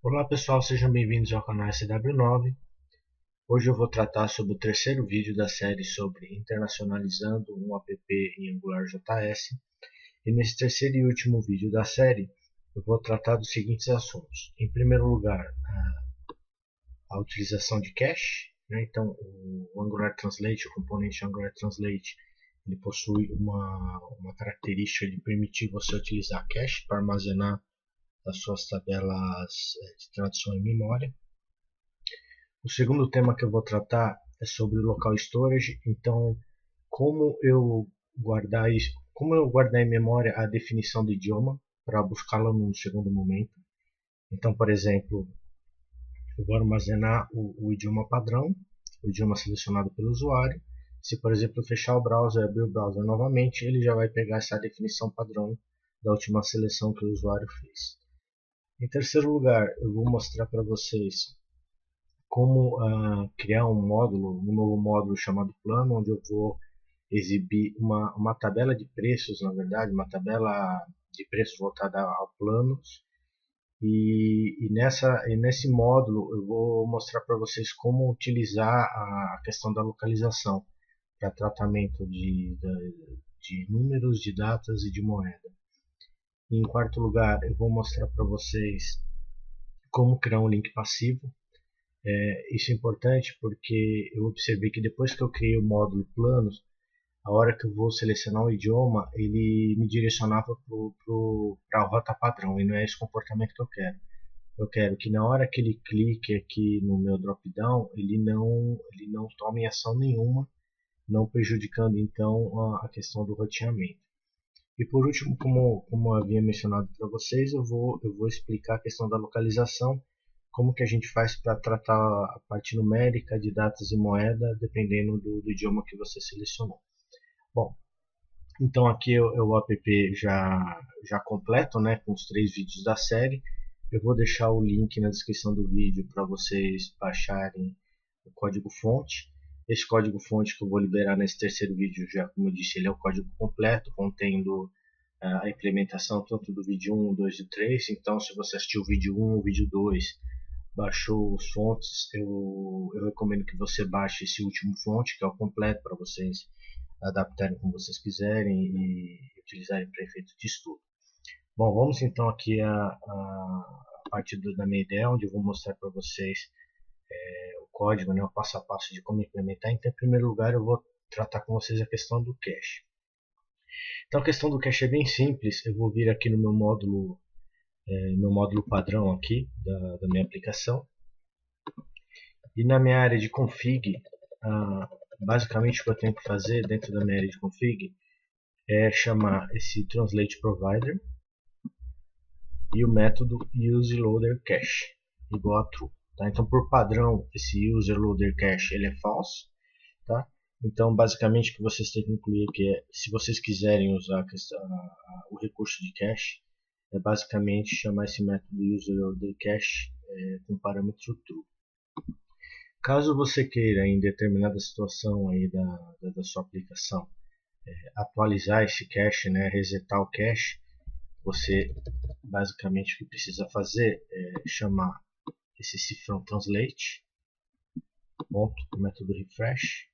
Olá pessoal, sejam bem-vindos ao canal SW9. Hoje eu vou tratar sobre o terceiro vídeo da série sobre internacionalizando um app em AngularJS. E nesse terceiro e último vídeo da série, eu vou tratar dos seguintes assuntos. Em primeiro lugar, a utilização de cache. Então, o Angular Translate, o componente Angular Translate, ele possui uma característica de permitir você utilizar cache para armazenar as suas tabelas de tradução em memória. O segundo tema que eu vou tratar é sobre o local storage. Então, como eu guardar em memória a definição do idioma para buscá-la num segundo momento. Então, por exemplo, eu vou armazenar o idioma padrão, o idioma selecionado pelo usuário. Se, por exemplo, eu fechar o browser e abrir o browser novamente, ele já vai pegar essa definição padrão da última seleção que o usuário fez. Em terceiro lugar, eu vou mostrar para vocês como criar um novo módulo chamado plano, onde eu vou exibir uma tabela de preços, na verdade, uma tabela de preços voltada a planos. E nesse módulo eu vou mostrar para vocês como utilizar a questão da localização para tratamento de números, de datas e de moeda. E em quarto lugar, eu vou mostrar para vocês como criar um link passivo. Isso é importante porque eu observei que depois que eu criei o módulo planos, a hora que eu vou selecionar o idioma, ele me direcionava para a rota padrão, e não é esse comportamento que eu quero. Eu quero que na hora que ele clique aqui no meu drop-down, ele não tome ação nenhuma, não prejudicando então a questão do roteamento. E por último, como eu havia mencionado para vocês, eu vou explicar a questão da localização, como que a gente faz para tratar a parte numérica de datas e moeda, dependendo do idioma que você selecionou. Bom, então aqui é o app já completo, né, com os 3 vídeos da série. Eu vou deixar o link na descrição do vídeo para vocês baixarem o código-fonte. Esse código-fonte que eu vou liberar nesse terceiro vídeo, já como eu disse, ele é o código completo, contendo a implementação tanto do vídeo 1, 2 e 3. Então, se você assistiu o vídeo 1 ou o vídeo 2, baixou os fontes, eu recomendo que você baixe esse último fonte, que é o completo, para vocês adaptarem como vocês quiserem e utilizarem para efeito de estudo. Bom, vamos então aqui a partir da minha ideia, onde eu vou mostrar para vocês o código, né, o passo a passo de como implementar. Então, em primeiro lugar, eu vou tratar com vocês a questão do cache. Então, a questão do cache é bem simples. Eu vou vir aqui no meu módulo padrão aqui da minha aplicação. E na minha área de config, basicamente o que eu tenho que fazer dentro da minha área de config é chamar esse translate provider e o método useLoaderCache igual a true. Tá? Então, por padrão, esse useLoaderCache ele é falso. Tá? Então, basicamente, o que vocês têm que incluir aqui é, se vocês quiserem usar o recurso de cache, é basicamente chamar esse método useLoaderCache com parâmetro true. Caso você queira, em determinada situação aí da sua aplicação, atualizar esse cache, né, resetar o cache, você basicamente o que precisa fazer é chamar esse cifrão translate, ponto, o método refresh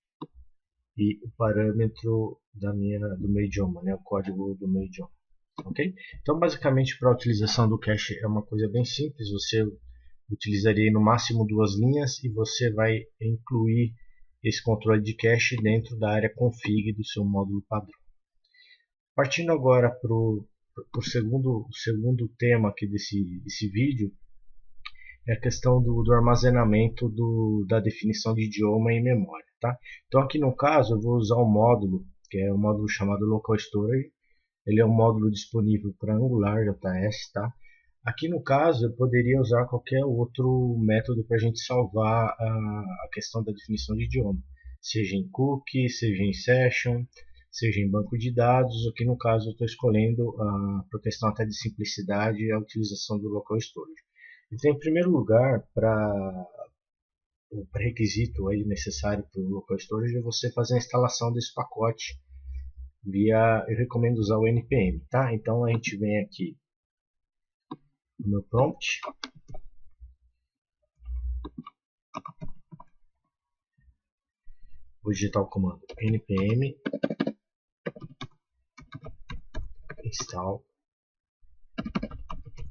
e o parâmetro do meu idioma, né, o código do meu idioma. Okay? Então, basicamente, para a utilização do cache é uma coisa bem simples. Você utilizaria no máximo 2 linhas e você vai incluir esse controle de cache dentro da área config do seu módulo padrão. Partindo agora para o segundo tema aqui desse vídeo, é a questão do armazenamento da definição de idioma em memória. Tá? Então aqui no caso eu vou usar um módulo, que é um módulo chamado Local Storage. Ele é um módulo disponível para AngularJS. Tá? Aqui no caso eu poderia usar qualquer outro método para a gente salvar a questão da definição de idioma, seja em cookie, seja em session, seja em banco de dados. Aqui no caso eu estou escolhendo, por questão até de simplicidade, a utilização do Local Storage. Então, em primeiro lugar, o pré-requisito aí necessário para o Local Storage é você fazer a instalação desse pacote eu recomendo usar o npm. Tá? Então a gente vem aqui no meu prompt, vou digitar o comando npm install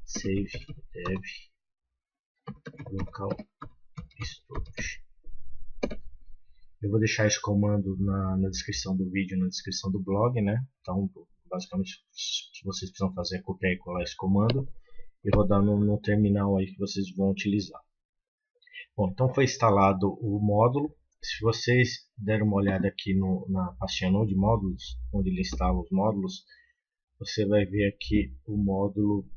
save dev local storage. Eu vou deixar esse comando na descrição do vídeo, na descrição do blog, né? Então, basicamente, se vocês precisam fazer é copiar e colar esse comando e rodar no terminal aí que vocês vão utilizar. Bom, então foi instalado o módulo. Se vocês derem uma olhada aqui na pastinha Node Módulos, onde ele instala os módulos, você vai ver aqui o módulo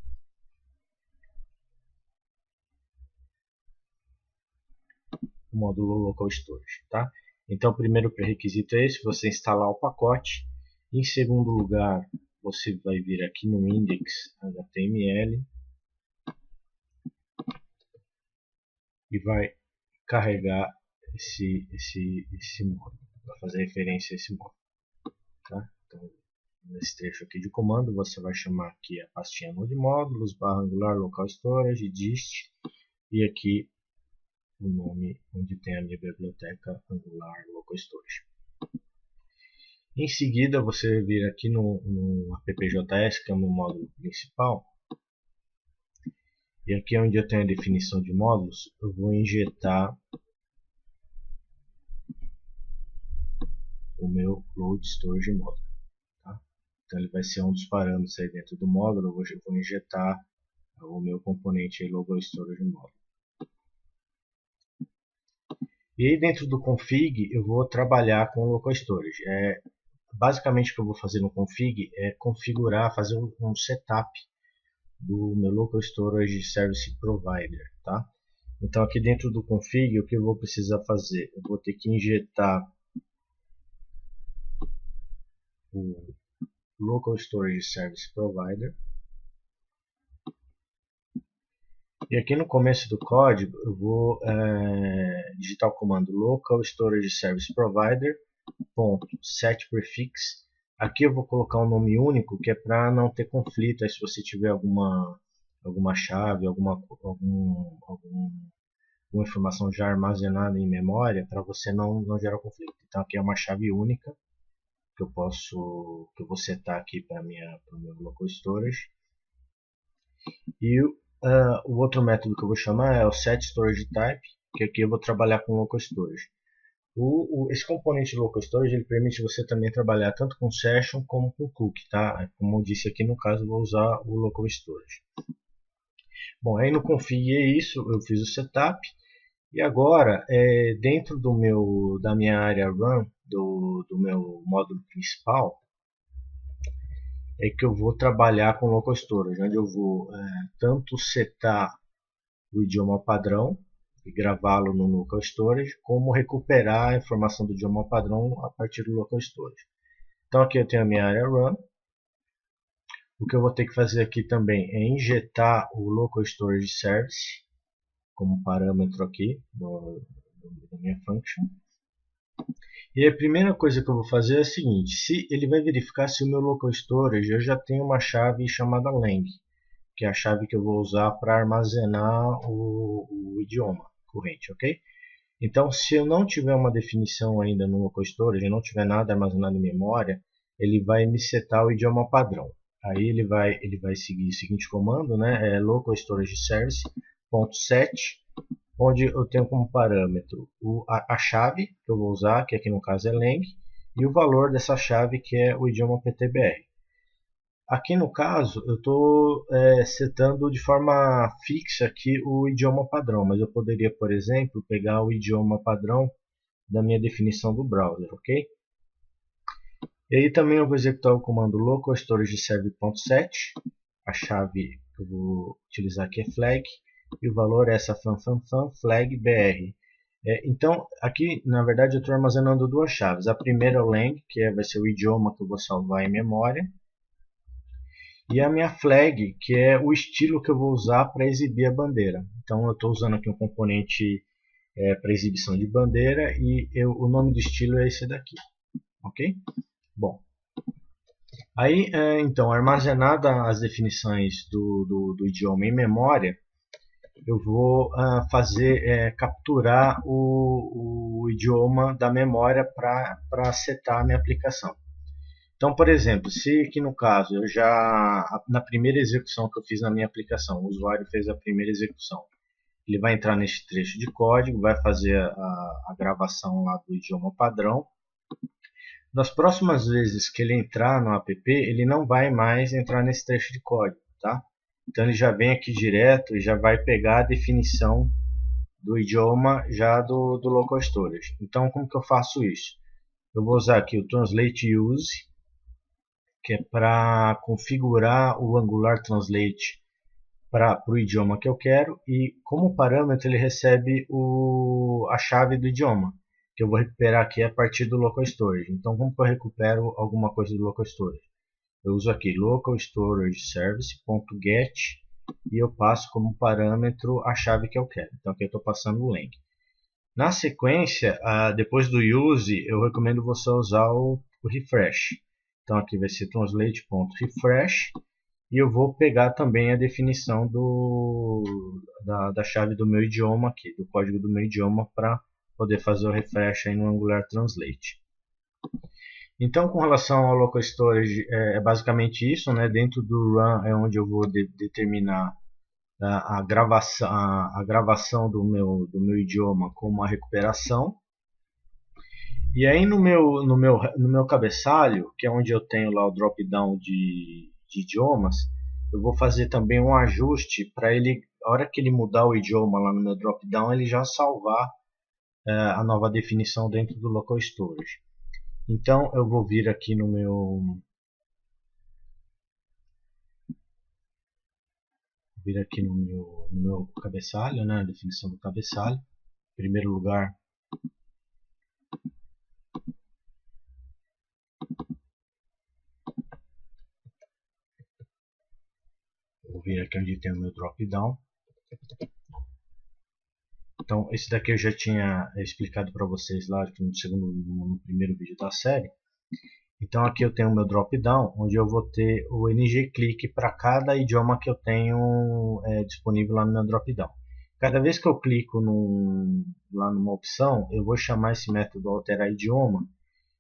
Local Storage, tá? Então, o primeiro pré-requisito é esse, você instalar o pacote. Em segundo lugar, você vai vir aqui no index.html e vai carregar esse módulo, vai fazer referência a esse módulo, tá? Então, nesse trecho aqui de comando, você vai chamar aqui a pastinha Node Módulos, /Angular Local Storage, dist, e aqui o nome onde tem a minha biblioteca Angular Local Storage. Em seguida, você vir aqui no appjs, que é o meu módulo principal, e aqui onde eu tenho a definição de módulos, eu vou injetar o meu Load Storage módulo. Tá? Então ele vai ser um dos parâmetros aí dentro do módulo, eu vou injetar o meu componente aí, Local Storage módulo. E aí dentro do config eu vou trabalhar com o Local Storage. Basicamente o que eu vou fazer no config é configurar, fazer um setup do meu Local Storage Service Provider. Tá? Então aqui dentro do config o que eu vou precisar fazer? Eu vou ter que injetar o Local Storage Service Provider. E aqui no começo do código eu vou digitar o comando Local Storage Service Provider .setPrefix. Aqui eu vou colocar um nome único, que é para não ter conflito. Aí se você tiver alguma chave, alguma informação já armazenada em memória, para você não gerar conflito. Então aqui é uma chave única que eu vou setar aqui para o meu local storage. E o outro método que eu vou chamar é o setStorageType, que aqui eu vou trabalhar com local storage. Esse componente local storage ele permite você também trabalhar tanto com session como com cookie, tá? Como eu disse aqui, no caso eu vou usar o local storage. Bom, aí no config é isso, eu fiz o setup. E agora, dentro da minha área run, do meu módulo principal, é que eu vou trabalhar com local storage, onde eu vou tanto setar o idioma padrão e gravá-lo no local storage, como recuperar a informação do idioma padrão a partir do local storage. Então aqui eu tenho a minha área run. O que eu vou ter que fazer aqui também é injetar o local storage service como parâmetro aqui da minha function. E a primeira coisa que eu vou fazer é a seguinte: se ele vai verificar se o meu local storage eu já tenho uma chave chamada lang, que é a chave que eu vou usar para armazenar o idioma corrente, ok? Então, se eu não tiver uma definição ainda no local storage, não tiver nada armazenado em memória, ele vai me setar o idioma padrão. Aí ele vai seguir o seguinte comando, né? Local storage service.set, onde eu tenho como parâmetro a chave que eu vou usar, que aqui no caso é lang, e o valor dessa chave, que é o idioma PTBR. Aqui no caso eu estou setando de forma fixa aqui o idioma padrão, mas eu poderia, por exemplo, pegar o idioma padrão da minha definição do browser, ok? E aí também eu vou executar o comando local storage serve.set, a chave que eu vou utilizar aqui é flag, e o valor é essa flag br. Então aqui na verdade eu estou armazenando duas chaves. A primeira é o lang, que vai ser o idioma que eu vou salvar em memória. E a minha flag, que é o estilo que eu vou usar para exibir a bandeira. Então eu estou usando aqui um componente para exibição de bandeira e o nome do estilo é esse daqui. Ok? Bom, aí então armazenada as definições do idioma em memória, eu vou capturar o idioma da memória para setar a minha aplicação. Então, por exemplo, se aqui no caso na primeira execução que eu fiz na minha aplicação, o usuário fez a primeira execução, ele vai entrar neste trecho de código, vai fazer a gravação lá do idioma padrão. Das próximas vezes que ele entrar no app, ele não vai mais entrar nesse trecho de código, tá? Então ele já vem aqui direto e já vai pegar a definição do idioma já do local storage. Então como que eu faço isso? Eu vou usar aqui o translate use, que é para configurar o Angular Translate para o idioma que eu quero, e como parâmetro ele recebe a chave do idioma, que eu vou recuperar aqui a partir do local storage. Então como que eu recupero alguma coisa do local storage? Eu uso aqui local storage service.get e eu passo como parâmetro a chave que eu quero. Então aqui eu estou passando o link. Na sequência, depois do use, eu recomendo você usar o refresh. Então aqui vai ser translate.refresh e eu vou pegar também a definição da chave do meu idioma aqui, do código do meu idioma, para poder fazer o refresh aí no Angular Translate. Então, com relação ao local storage, é basicamente isso, né? Dentro do run é onde eu vou determinar a gravação do meu idioma com uma recuperação. E aí no meu cabeçalho, que é onde eu tenho lá o drop-down de idiomas, eu vou fazer também um ajuste para ele, a hora que ele mudar o idioma lá no meu drop-down, ele já salvar a nova definição dentro do local storage. Então eu vou vir aqui no meu cabeçalho, né, a definição do cabeçalho. Em primeiro lugar, vou vir aqui onde tem o meu drop-down. Então, esse daqui eu já tinha explicado para vocês lá no primeiro vídeo da série. Então, aqui eu tenho o meu drop-down, onde eu vou ter o ng-click para cada idioma que eu tenho disponível lá no meu drop-down. Cada vez que eu clico lá numa opção, eu vou chamar esse método alterar idioma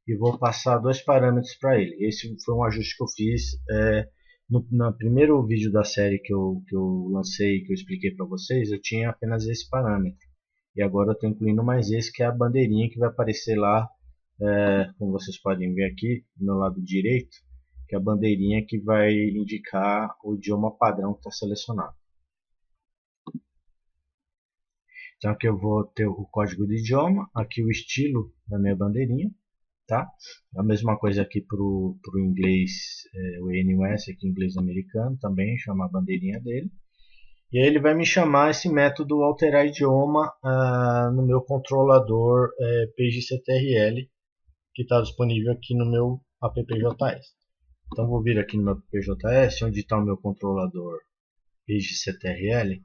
e vou passar dois parâmetros para ele. Esse foi um ajuste que eu fiz no primeiro vídeo da série que eu lancei, que eu expliquei para vocês. Eu tinha apenas esse parâmetro. E agora eu estou incluindo mais esse, que é a bandeirinha que vai aparecer lá, como vocês podem ver aqui, do meu lado direito, que é a bandeirinha que vai indicar o idioma padrão que está selecionado. Então aqui eu vou ter o código de idioma, aqui o estilo da minha bandeirinha, tá? A mesma coisa aqui para o inglês, o NUS, aqui em inglês americano, também chama a bandeirinha dele. E aí ele vai me chamar esse método alterar idioma no meu controlador PageCTRL, que está disponível aqui no meu appjs. Então vou vir aqui no meu appjs, onde está o meu controlador PageCTRL.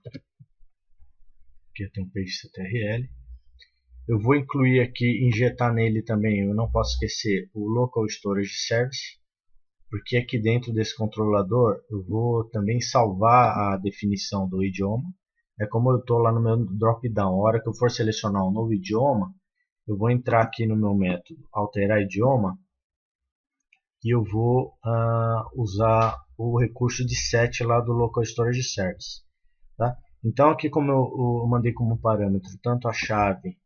Aqui eu tenho PageCTRL. Eu vou incluir aqui, injetar nele também, eu não posso esquecer, o Local Storage Service, porque aqui dentro desse controlador eu vou também salvar a definição do idioma. É como eu estou lá no meu drop-down, a hora que eu for selecionar um novo idioma, eu vou entrar aqui no meu método alterar idioma e eu vou usar o recurso de set lá do Local Storage Service. Tá? Então aqui, como eu mandei como parâmetro tanto a chave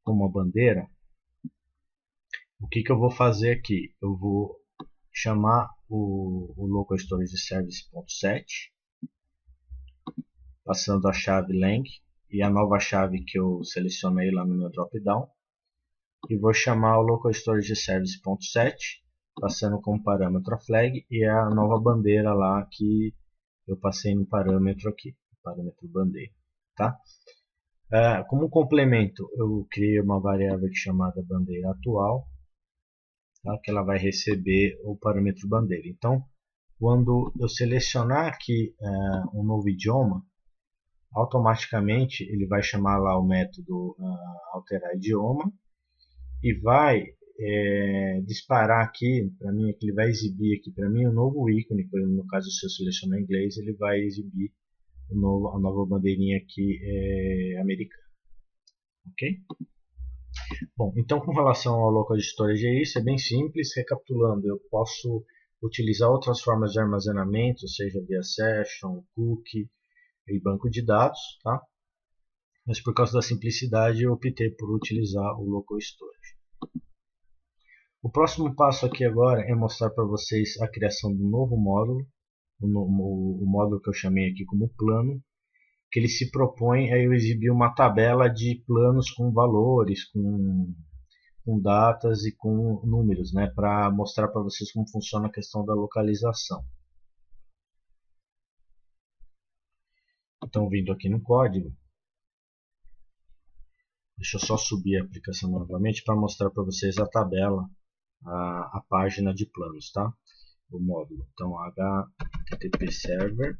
como a bandeira, o que eu vou fazer aqui? Eu vou chamar o Local Storage Service.set, passando a chave lang e a nova chave que eu selecionei lá no meu drop-down, e vou chamar o Local Storage Service.set, passando como parâmetro a flag e a nova bandeira lá que eu passei no parâmetro aqui, parâmetro bandeira, tá? Como complemento, eu criei uma variável chamada bandeira atual, tá? Que ela vai receber o parâmetro bandeira. Então, quando eu selecionar aqui um novo idioma, automaticamente ele vai chamar lá o método alterar idioma e vai disparar aqui para mim, ele vai exibir aqui para mim um novo ícone. No caso, se eu selecionar inglês, ele vai exibir a nova bandeirinha aqui americana. Ok? Bom, então com relação ao local storage é isso, é bem simples. Recapitulando, eu posso utilizar outras formas de armazenamento, seja via session, cookie e banco de dados, tá? Mas por causa da simplicidade eu optei por utilizar o local storage. O próximo passo aqui agora é mostrar para vocês a criação do novo módulo, o módulo que eu chamei aqui como plano, que ele se propõe a eu exibir uma tabela de planos com valores, com datas e com números, né, para mostrar para vocês como funciona a questão da localização. Então, vindo aqui no código, deixa eu só subir a aplicação novamente para mostrar para vocês a tabela, a página de planos, tá? O módulo. Então, HTTP Server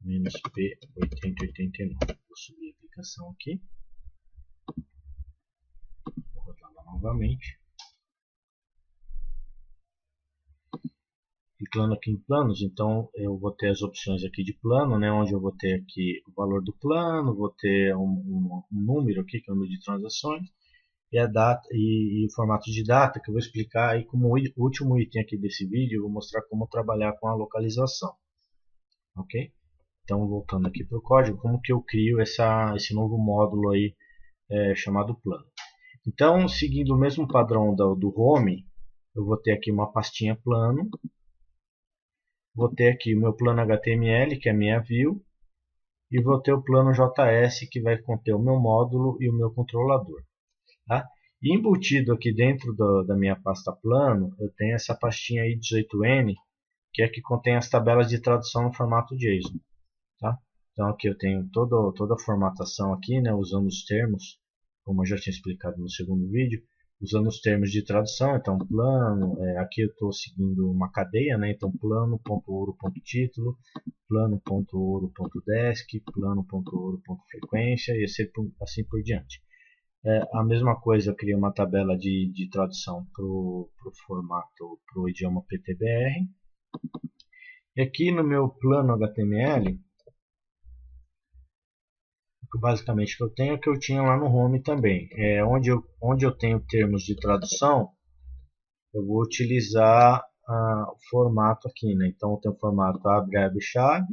-P8089. Vou subir a aplicação aqui. Vou rodá-la novamente. Clicando aqui em planos, então eu vou ter as opções aqui de plano, né, onde eu vou ter aqui o valor do plano, vou ter um número aqui, que é o número de transações, e a data e o formato de data, que eu vou explicar aí como último item aqui desse vídeo. Eu vou mostrar como trabalhar com a localização. Ok? Então, voltando aqui para o código, como que eu crio esse novo módulo aí chamado plano. Então, seguindo o mesmo padrão do home, eu vou ter aqui uma pastinha plano. Vou ter aqui o meu plano HTML, que é a minha view, e vou ter o plano JS, que vai conter o meu módulo e o meu controlador. Tá? E embutido aqui dentro da minha pasta plano, eu tenho essa pastinha aí 18N, que é a que contém as tabelas de tradução no formato JSON. Tá? Então aqui eu tenho toda a formatação aqui, né, usando os termos, como eu já tinha explicado no segundo vídeo, usando os termos de tradução. Então plano, aqui eu estou seguindo uma cadeia, né, então plano.ouro.título, plano.ouro.desk, plano.ouro.frequência e assim por diante. A mesma coisa, eu criei uma tabela de tradução para o formato, para o idioma PTBR. E aqui no meu plano HTML, basicamente o que eu tenho é o que eu tinha lá no home também. Onde eu tenho termos de tradução, eu vou utilizar o formato aqui, né? Então eu tenho o formato abre-chave,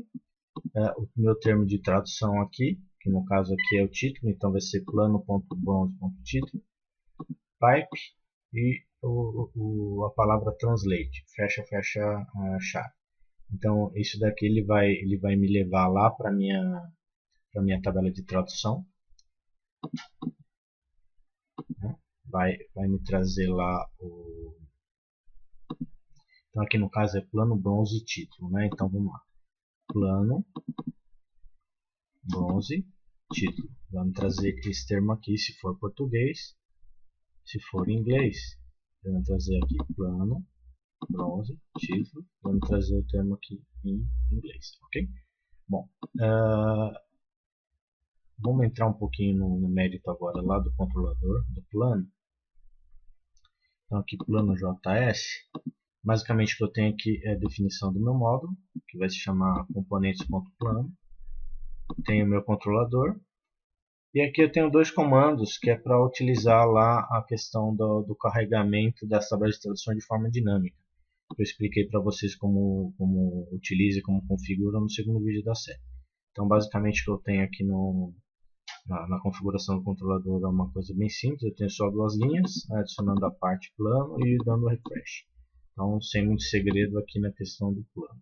o meu termo de tradução aqui, que no caso aqui é o título, então vai ser plano.bronze.título, pipe e a palavra translate, fecha a chave. Então isso daqui ele vai me levar lá para minha tabela de tradução, né? vai me trazer lá então aqui no caso é plano, bronze e título, né? Então vamos lá, plano, bronze, título. Vai me trazer esse termo aqui se for português. Se for em inglês, vai me trazer aqui plano, bronze, título. Vai me trazer o termo aqui em inglês, ok? Bom, vamos entrar um pouquinho no mérito agora lá do controlador, do plano. Então aqui plano JS, basicamente o que eu tenho aqui é a definição do meu módulo, que vai se chamar componentes.plano. Tenho o meu controlador. E aqui eu tenho dois comandos que é para utilizar lá a questão do carregamento das tabelas de tradução de forma dinâmica. Eu expliquei para vocês como utiliza e como configura no segundo vídeo da série. Então basicamente o que eu tenho aqui na configuração do controlador é uma coisa bem simples. Eu tenho só duas linhas, adicionando a parte plano e dando refresh. Então sem muito segredo aqui na questão do plano.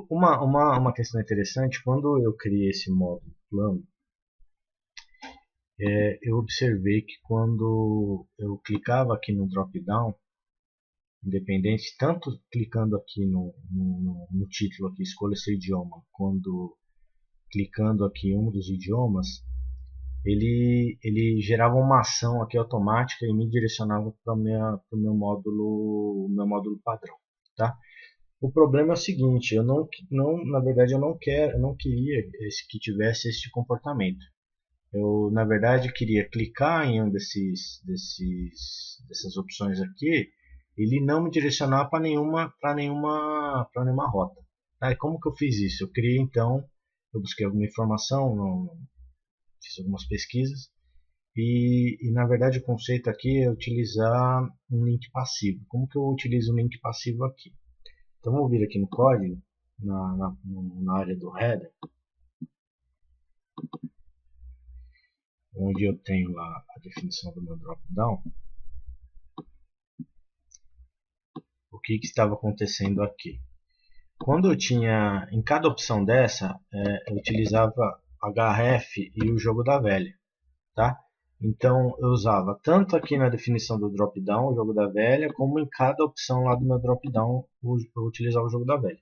Uma questão interessante, quando eu criei esse módulo plano, eu observei que quando eu clicava aqui no drop-down, independente, tanto clicando aqui no título, aqui, escolha seu idioma, quando clicando aqui em um dos idiomas, ele gerava uma ação aqui automática e me direcionava para o meu módulo padrão. Tá? O problema é o seguinte, na verdade eu não queria que tivesse esse comportamento. Eu, na verdade, queria clicar em um dessas opções aqui, ele não me direcionar para nenhuma rota. Tá? E como que eu fiz isso? Eu criei então, eu busquei alguma informação, fiz algumas pesquisas e na verdade o conceito aqui é utilizar um link passivo. Como que eu utilizo um link passivo aqui? Então vamos vir aqui no código, na área do header, onde eu tenho lá a definição do meu drop-down. O que estava acontecendo aqui? Quando eu tinha, em cada opção dessa, eu utilizava href e o jogo da velha, tá? Então eu usava tanto aqui na definição do drop-down, o jogo da velha, como em cada opção lá do meu drop-down, eu utilizava o jogo da velha.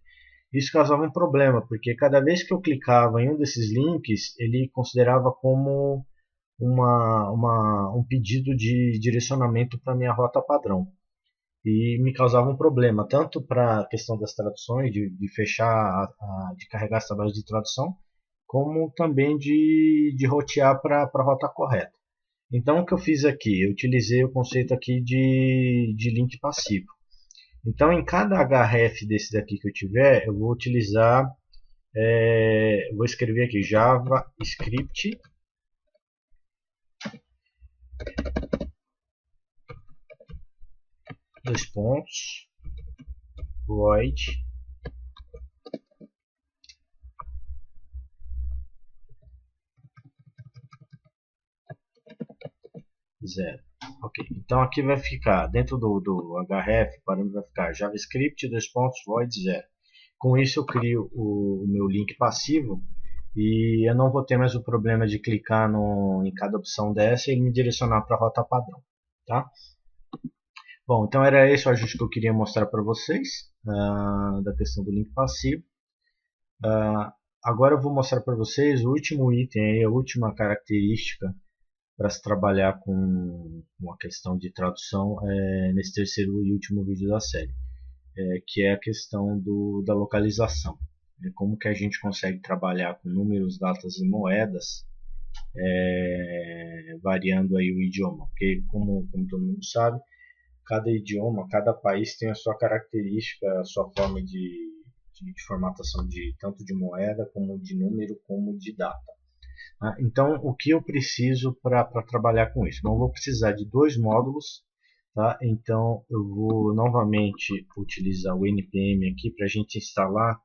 Isso causava um problema, porque cada vez que eu clicava em um desses links, ele considerava como um pedido de direcionamento para minha rota padrão. E me causava um problema, tanto para a questão das traduções, de fechar, de carregar as tabelas de tradução, como também de rotear para a rota correta. Então o que eu fiz aqui? Eu utilizei o conceito aqui de link passivo. Então em cada href desse daqui que eu tiver, eu vou utilizar, vou escrever aqui JavaScript dois pontos void zero. Ok, então aqui vai ficar, dentro do href, o parâmetro vai ficar JavaScript dois pontos void zero. Com isso eu crio o meu link passivo e eu não vou ter mais o problema de clicar em cada opção dessa e me direcionar para a rota padrão. Tá? Bom, então era esse o ajuste que eu queria mostrar para vocês, da questão do link passivo. Agora eu vou mostrar para vocês o último item, a última característica para se trabalhar com a questão de tradução nesse terceiro e último vídeo da série, que é a questão da localização. Como que a gente consegue trabalhar com números, datas e moedas, variando aí o idioma, porque como todo mundo sabe, cada idioma, cada país tem a sua característica, a sua forma de formatação tanto de moeda, como de número, como de data. Então, o que eu preciso para trabalhar com isso? Bom, eu vou precisar de dois módulos. Tá? Então, eu vou novamente utilizar o npm aqui para a gente instalar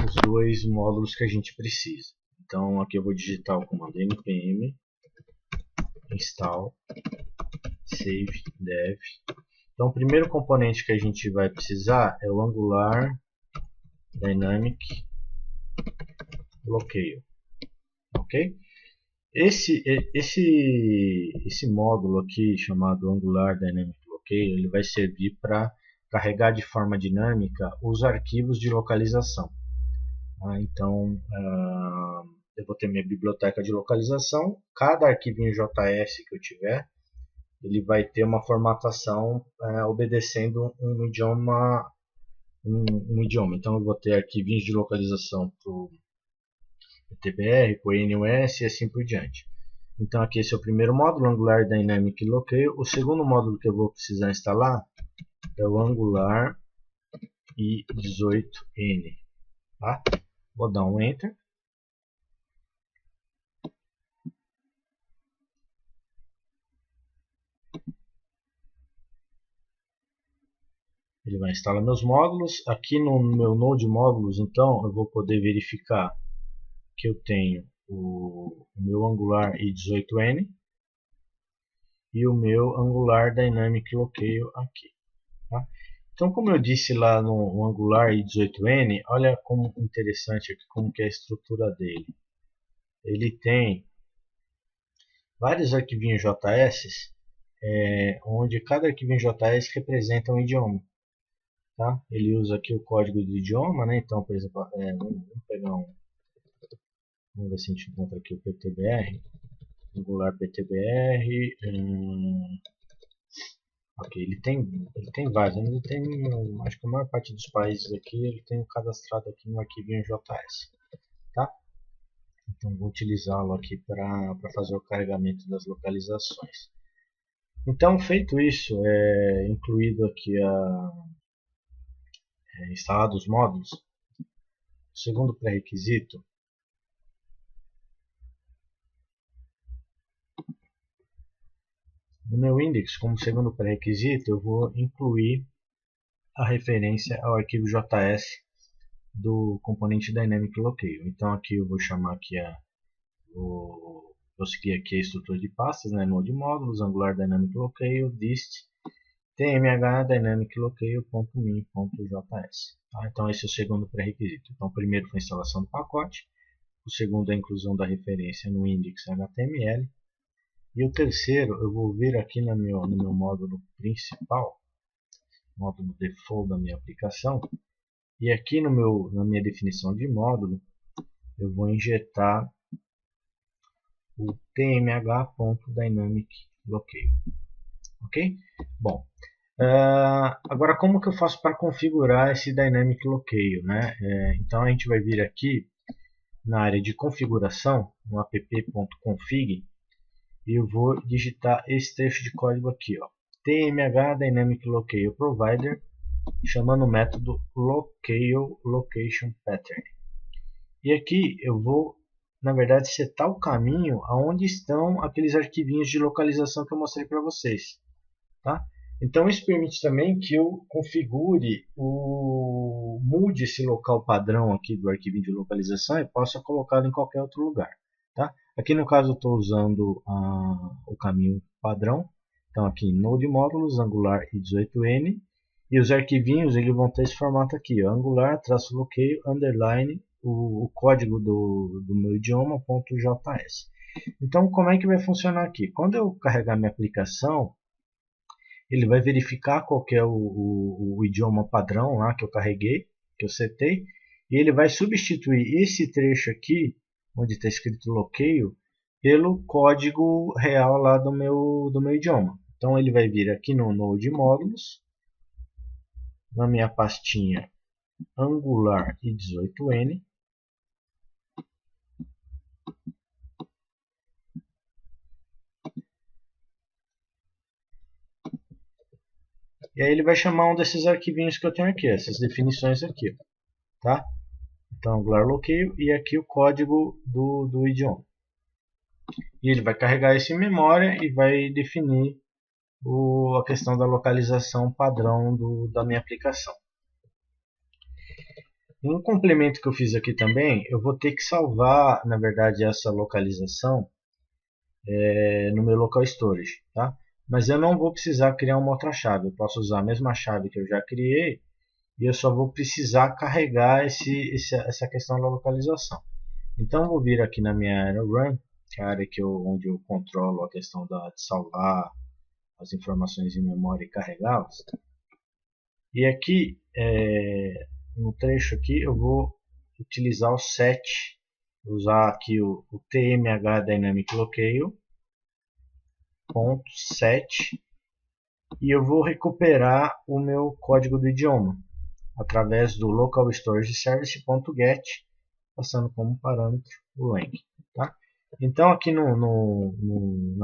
os dois módulos que a gente precisa. Então, aqui eu vou digitar o comando npm install save dev. Então, o primeiro componente que a gente vai precisar é o Angular Dynamic Locale. Ok? Esse módulo aqui, chamado Angular Dynamic Locale, ele vai servir para carregar de forma dinâmica os arquivos de localização. Então, eu vou ter minha biblioteca de localização. Cada arquivinho JS que eu tiver, ele vai ter uma formatação obedecendo um idioma. Então, eu vou ter arquivinhos de localização para o PTBR, para o NUS e assim por diante. Então aqui esse é o primeiro módulo, Angular Dynamic Locale. O segundo módulo que eu vou precisar instalar é o Angular i18n. Tá? Vou dar um Enter. Ele vai instalar meus módulos. Aqui no meu Node Módulos, então, eu vou poder verificar que eu tenho o meu Angular i18n e o meu Angular Dynamic Locale aqui. Tá? Então, como eu disse lá no Angular i18n, olha como interessante aqui, como que é a estrutura dele. Ele tem vários arquivinhos JS, onde cada arquivinho JS representa um idioma. Tá? Ele usa aqui o código do idioma, né? Então, por exemplo, vamos pegar vamos ver se a gente encontra aqui o PTBR, Angular PTBR. Ok, ele tem vários, ele tem, acho que a maior parte dos países aqui, ele tem cadastrado aqui no arquivinho JS. Tá? Então vou utilizá-lo aqui para fazer o carregamento das localizações. Então, feito isso, incluído aqui instalados os módulos, o segundo pré-requisito no meu index, como segundo pré-requisito, eu vou incluir a referência ao arquivo JS do componente Dynamic Locale. Então aqui eu vou chamar aqui vou seguir aqui a estrutura de pastas, né? Node módulos, Angular Dynamic Locale, dist, tmh Dynamic Locale.min.js. Tá? Então esse é o segundo pré-requisito. Então o primeiro foi a instalação do pacote, o segundo é a inclusão da referência no index HTML, e o terceiro eu vou vir aqui no meu módulo principal, módulo default da minha aplicação, e aqui na minha definição de módulo eu vou injetar o tmh.dynamic.locale. Ok? Bom, agora como que eu faço para configurar esse Dynamic Locale, né? Então a gente vai vir aqui na área de configuração, no app.config, e eu vou digitar esse trecho de código aqui, ó, tmh Dynamic Locale Provider, chamando o método locale location pattern. E aqui eu vou, na verdade, setar o caminho aonde estão aqueles arquivinhos de localização que eu mostrei para vocês, tá? Então isso permite também que eu configure mude esse local padrão aqui do arquivinho de localização e possa colocá-lo em qualquer outro lugar, tá? Aqui no caso eu estou usando o caminho padrão. Então aqui Node Módulos, Angular i18n, e os arquivinhos eles vão ter esse formato aqui, ó, Angular-locale, underline, o código do meu idioma, .js. Então como é que vai funcionar aqui? Quando eu carregar minha aplicação, ele vai verificar qual que é o idioma padrão lá que eu carreguei, que eu setei, e ele vai substituir esse trecho aqui, onde está escrito locale, pelo código real lá do meu idioma. Então ele vai vir aqui no Node Módulos, na minha pastinha Angular i18n, e aí ele vai chamar um desses arquivinhos que eu tenho aqui, essas definições aqui, tá? Então Angular Locale e aqui o código do idioma. E ele vai carregar isso em memória e vai definir a questão da localização padrão da minha aplicação. Um complemento que eu fiz aqui também, eu vou ter que salvar, na verdade, essa localização no meu local storage, tá? Mas eu não vou precisar criar uma outra chave, eu posso usar a mesma chave que eu já criei e eu só vou precisar carregar essa questão da localização. Então eu vou vir aqui na minha área Run, que é a área onde eu controlo a questão de salvar as informações em memória e carregá-las. E aqui, no trecho aqui, eu vou utilizar o set, usar aqui o tmh Dynamic Locale .set, e eu vou recuperar o meu código do idioma através do local storage service.get, passando como parâmetro o lang, tá? Então aqui na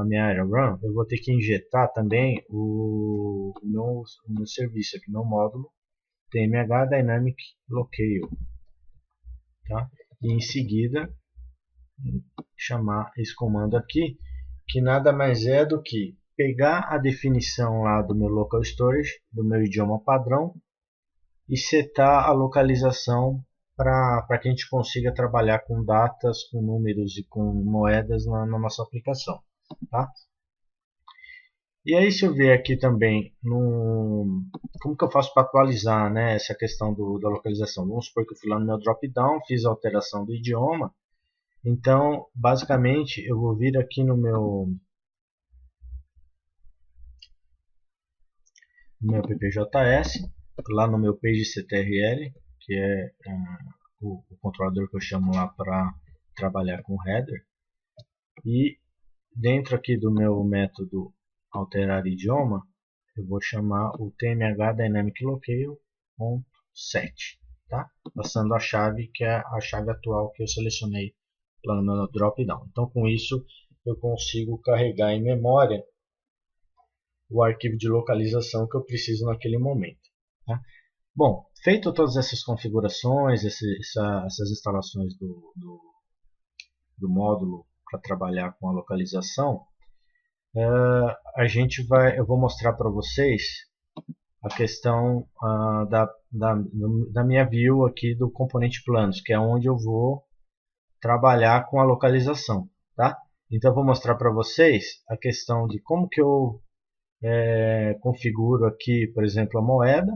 minha área Run, eu vou ter que injetar também o meu serviço aqui, meu módulo tmh Dynamic Locale, tá? E em seguida chamar esse comando aqui, que nada mais é do que pegar a definição lá do meu local storage, do meu idioma padrão, e setar a localização para que a gente consiga trabalhar com datas, com números e com moedas na nossa aplicação, tá? E aí se eu ver aqui também, como que eu faço para atualizar, né, essa questão da localização? Vamos supor que eu fui lá no meu drop-down, fiz a alteração do idioma. Então, basicamente, eu vou vir aqui no meu app.js, lá no meu page.ctrl, que é o controlador que eu chamo lá para trabalhar com header. E dentro aqui do meu método alterar idioma, eu vou chamar o tmh Dynamic Locale.set, tá? Passando a chave que é a chave atual que eu selecionei lá no meu drop-down. Então com isso eu consigo carregar em memória o arquivo de localização que eu preciso naquele momento, tá? Bom, feito todas essas configurações, essas instalações do módulo para trabalhar com a localização, eu vou mostrar para vocês a questão da minha view aqui do componente planos, que é onde eu vou trabalhar com a localização, tá? Então eu vou mostrar para vocês a questão de como que eu configuro aqui, por exemplo, a moeda,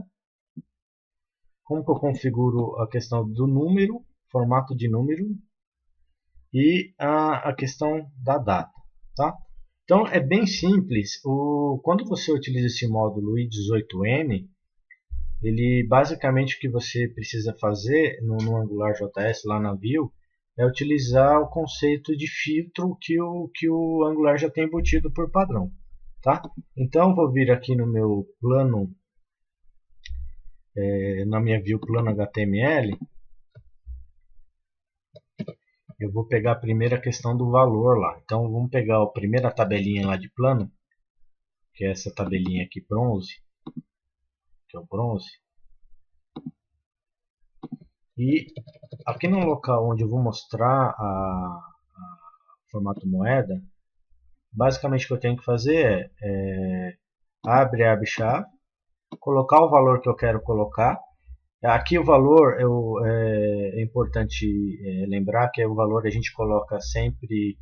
como que eu configuro a questão do número, formato de número e a questão da data, tá? Então é bem simples. Quando você utiliza esse módulo i18n, ele basicamente o que você precisa fazer no AngularJS lá na view é utilizar o conceito de filtro que o Angular já tem embutido por padrão, tá? Então vou vir aqui no meu plano, na minha view plano HTML, eu vou pegar a primeira questão do valor lá. Então vamos pegar a primeira tabelinha lá de plano, que é essa tabelinha aqui bronze, que é o bronze. E aqui no local onde eu vou mostrar o formato moeda, basicamente o que eu tenho que fazer abre chave, colocar o valor que eu quero colocar. Aqui o valor é importante lembrar que o valor a gente coloca sempre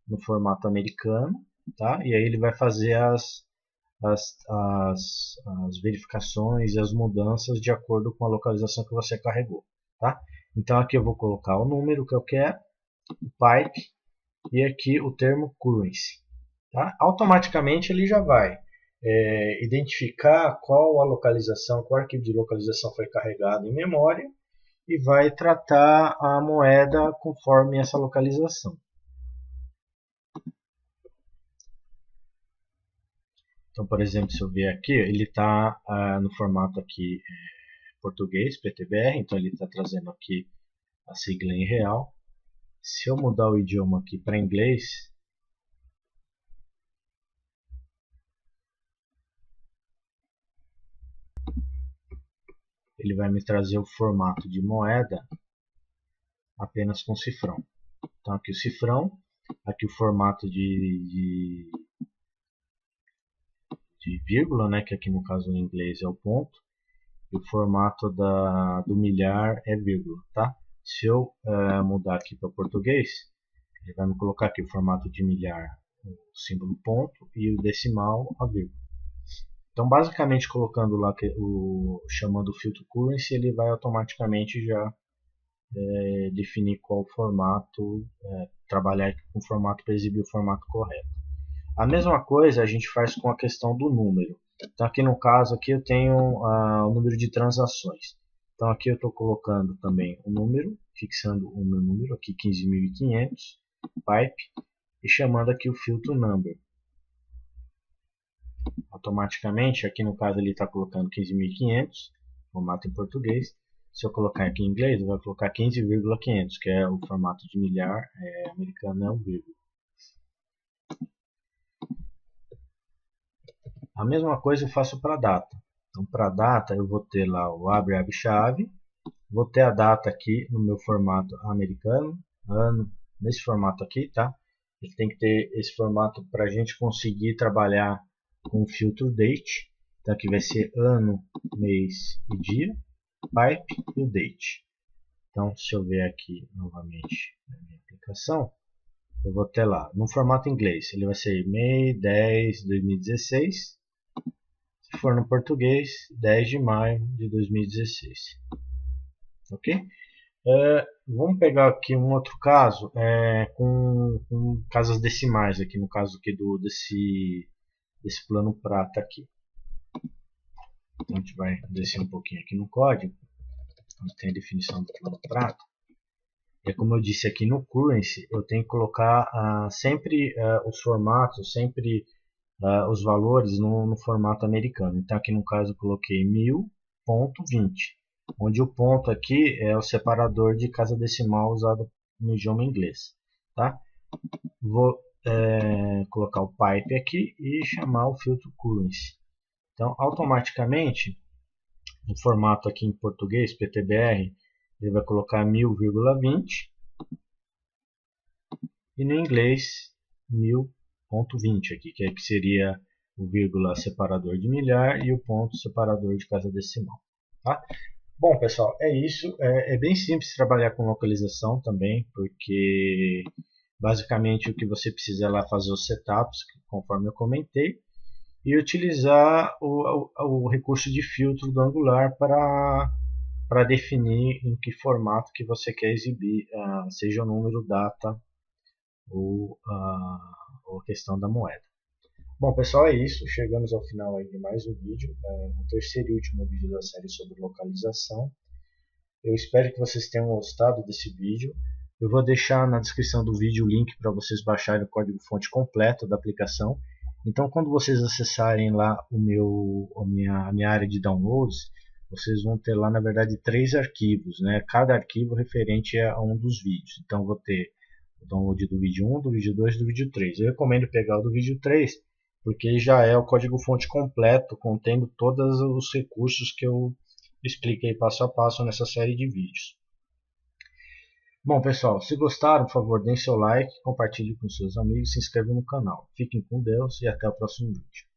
no formato americano, tá? E aí ele vai fazer as verificações e as mudanças de acordo com a localização que você carregou, tá? Então aqui eu vou colocar o número que eu quero, o pipe e aqui o termo currency, tá? Automaticamente ele já vai identificar qual a localização, qual arquivo de localização foi carregado em memória e vai tratar a moeda conforme essa localização. Então, por exemplo, se eu ver aqui, ele está no formato aqui português, PTBR, então ele está trazendo aqui a sigla em real. Se eu mudar o idioma aqui para inglês, ele vai me trazer o formato de moeda apenas com cifrão. Então aqui o cifrão, aqui o formato de vírgula, né, que aqui no caso em inglês é o ponto, e o formato do milhar é vírgula, tá? Se eu mudar aqui para português, ele vai me colocar aqui o formato de milhar, o símbolo ponto, e o decimal, a vírgula. Então, basicamente, colocando lá chamando o filtro currency, ele vai automaticamente já definir qual formato, trabalhar com o formato para exibir o formato correto. A mesma coisa a gente faz com a questão do número. Então, aqui no caso, aqui eu tenho o número de transações. Então, aqui eu estou colocando também o número, fixando o meu número aqui, 15.500, pipe, e chamando aqui o filtro number. Automaticamente, aqui no caso ele está colocando 15.500, formato em português. Se eu colocar aqui em inglês, ele vai colocar 15,500, que é o formato de milhar americano, é um vírgula. A mesma coisa eu faço para a data. Então, para a data, eu vou ter lá o abre-chave, vou ter a data aqui no meu formato americano, ano, nesse formato aqui, tá? Ele tem que ter esse formato para a gente conseguir trabalhar com o filtro date. Então, aqui vai ser ano, mês e dia, pipe e o date. Então, se eu ver aqui novamente na minha aplicação, eu vou ter lá, no formato inglês, ele vai ser May 10, 2016. Se for no português, 10 de maio de 2016. Ok? Vamos pegar aqui um outro caso com casas decimais, aqui no caso aqui desse plano prata aqui. Então a gente vai descer um pouquinho aqui no código, onde tem a definição do plano prata. E como eu disse aqui no currency, eu tenho que colocar sempre os formatos, sempre os valores no formato americano. Então aqui no caso eu coloquei 1000.20, onde o ponto aqui é o separador de casa decimal usado no idioma inglês, tá? Vou colocar o pipe aqui e chamar o filtro currency. Então automaticamente No formato aqui em português, PTBR, ele vai colocar 1000,20 e no inglês 1000,20 aqui, que aqui seria o vírgula separador de milhar e o ponto separador de casa decimal. Tá? Bom, pessoal, é isso. É bem simples trabalhar com localização também, porque basicamente o que você precisa é lá fazer os setups, conforme eu comentei, e utilizar o recurso de filtro do Angular para definir em que formato que você quer exibir, seja o número, data ou a questão da moeda. Bom, pessoal, é isso. Chegamos ao final aí de mais um vídeo, o terceiro e último vídeo da série sobre localização. Eu espero que vocês tenham gostado desse vídeo. Eu vou deixar na descrição do vídeo o link para vocês baixarem o código-fonte completo da aplicação. Então, quando vocês acessarem lá a minha área de downloads, vocês vão ter lá, na verdade, 3 arquivos, né? Cada arquivo referente a um dos vídeos. Então, vou ter o download do vídeo 1, do vídeo 2 e do vídeo 3. Eu recomendo pegar o do vídeo 3, porque já é o código-fonte completo, contendo todos os recursos que eu expliquei passo a passo nessa série de vídeos. Bom, pessoal, se gostaram, por favor, deem seu like, compartilhe com seus amigos, se inscrevam no canal. Fiquem com Deus e até o próximo vídeo.